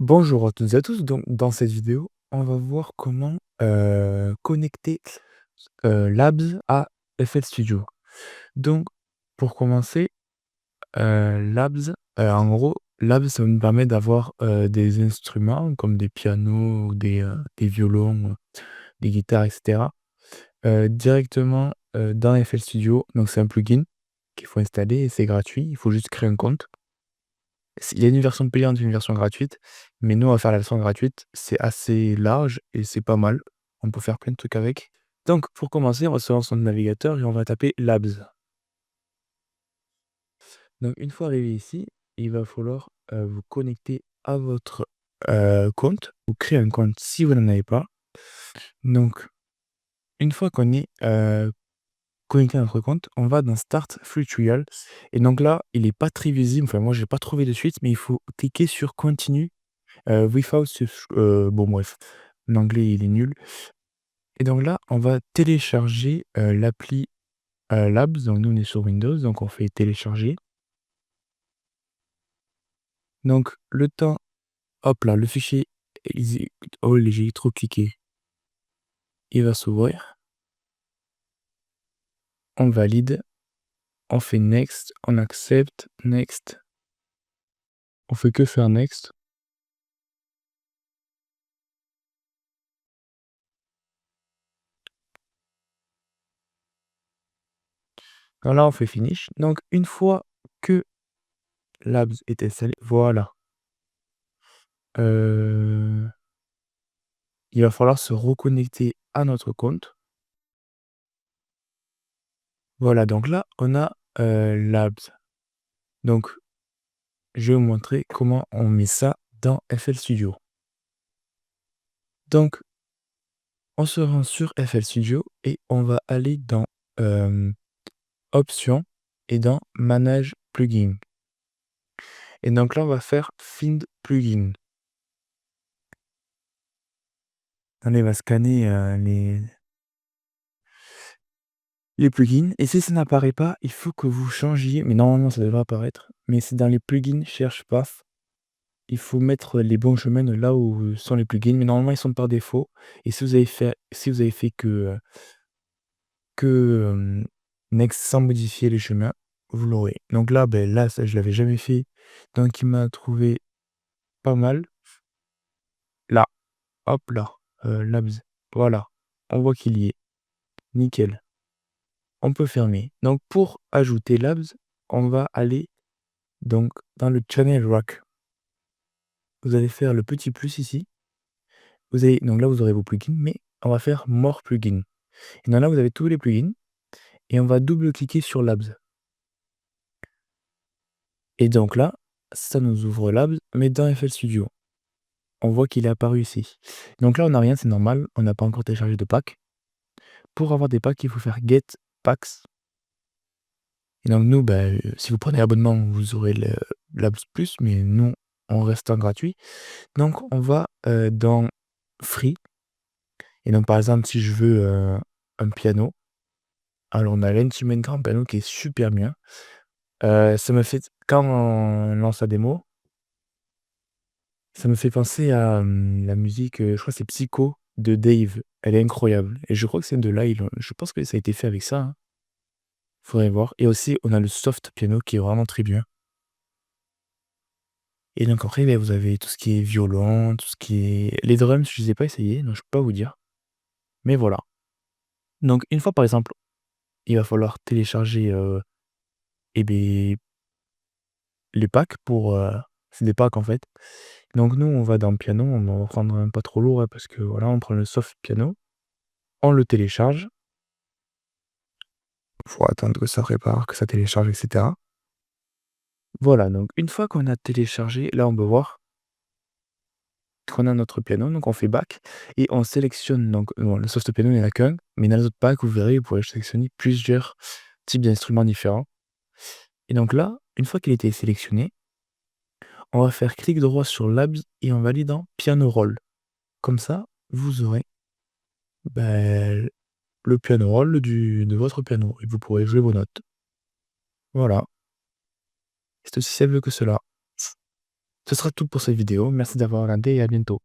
Bonjour à toutes et à tous. Donc, dans cette vidéo, on va voir comment connecter Labs à FL Studio. Donc, pour commencer, Labs, en gros, Labs, ça nous permet d'avoir des instruments comme des pianos, ou des violons, des guitares, etc. Directement dans FL Studio. Donc, c'est un plugin qu'il faut installer et c'est gratuit. Il faut juste créer un compte. Il y a une version payante et une version gratuite, mais nous, on va faire la version gratuite. C'est assez large et c'est pas mal. On peut faire plein de trucs avec. Donc, pour commencer, on va se lancer sur notre navigateur et on va taper Labs. Donc, une fois arrivé ici, il va falloir vous connecter à votre compte ou créer un compte si vous n'en avez pas. Donc, une fois qu'on est connecté à notre compte, on va dans Start Free Trial. Et donc là, il n'est pas très visible. Enfin, moi, je n'ai pas trouvé de suite, mais il faut cliquer sur Continue. Without bon bref, l'anglais il est nul et donc là, on va télécharger, l'appli, Labs. Donc nous, on est sur Windows, donc on fait télécharger. Donc le temps hop là, le fichier exe oh j'ai trop cliqué. Il va s'ouvrir. On valide, on fait next, on accepte, next. On fait que faire next. Donc là, on fait finish. Donc une fois que Labs est installé, voilà. Heu, il va falloir se reconnecter à notre compte. Voilà, donc là, on a Labs. Donc, je vais vous montrer comment on met ça dans FL Studio. Donc, on se rend sur FL Studio et on va aller dans Options et dans Manage Plugin. Et donc là, on va faire Find Plugin. On va scanner les plugins. Et si ça n'apparaît pas, il faut que vous changiez. Mais normalement, ça devrait apparaître. Mais c'est dans les plugins, cherche Path. Il faut mettre les bons chemins là où sont les plugins, mais normalement ils sont par défaut. Et si vous avez fait que next sans modifier les chemins, vous l'aurez. Donc là, là, ça je l'avais jamais fait. Donc il m'a trouvé pas mal. Là, hop là, Labs. Voilà. On voit qu'il y est. Nickel. On peut fermer. Donc pour ajouter Labs, on va aller donc dans le channel rack. Vous allez faire le petit plus ici. Donc là vous aurez vos plugins, mais on va faire More plugins. Et donc là vous avez tous les plugins. Et on va double-cliquer sur Labs. Et donc là, ça nous ouvre Labs, mais dans FL Studio. On voit qu'il est apparu ici. Donc là, on n'a rien, c'est normal, on n'a pas encore téléchargé de pack. Pour avoir des packs, il faut faire Get Packs. Et donc nous, si vous prenez l'abonnement, vous aurez le Labs Plus, mais nous, on reste en gratuit. Donc on va dans Free. Et donc par exemple, si je veux un piano, alors on a l'Instrument Grand Piano qui est super bien. Ça me fait, quand on lance la démo, ça me fait penser à la musique, je crois que c'est Psycho de Dave. Elle est incroyable et je crois que c'est de là, je pense que ça a été fait avec ça, hein. Faudrait voir et aussi on a le soft piano qui est vraiment très bien et donc après, vous avez tout ce qui est violon, tout ce qui est les drums, je les ai pas essayés, donc je peux pas vous dire, mais voilà. Donc une fois, par exemple, il va falloir télécharger, et beh, les packs pour, c'est des packs, en fait. Donc nous, on va dans piano, on va prendre un pas trop lourd, hein, parce que voilà, on prend le soft piano, on le télécharge. Faut attendre que ça prépare, que ça télécharge, et cetera. Voilà, donc une fois qu'on a téléchargé, là, on peut voir qu'on a notre piano, donc on fait back et on sélectionne donc bon, le soft piano, il n'y en a qu'un, mais dans les autres packs, vous verrez, vous pourrez sélectionner plusieurs types d'instruments différents et donc là, une fois qu'il a été sélectionné, on va faire clic droit sur Labs et on valide en piano roll. Comme ça, vous aurez, bah, le piano roll de votre piano et vous pourrez jouer vos notes. Voilà, c'est aussi simple que cela. Ce sera tout pour cette vidéo. Merci d'avoir regardé et à bientôt.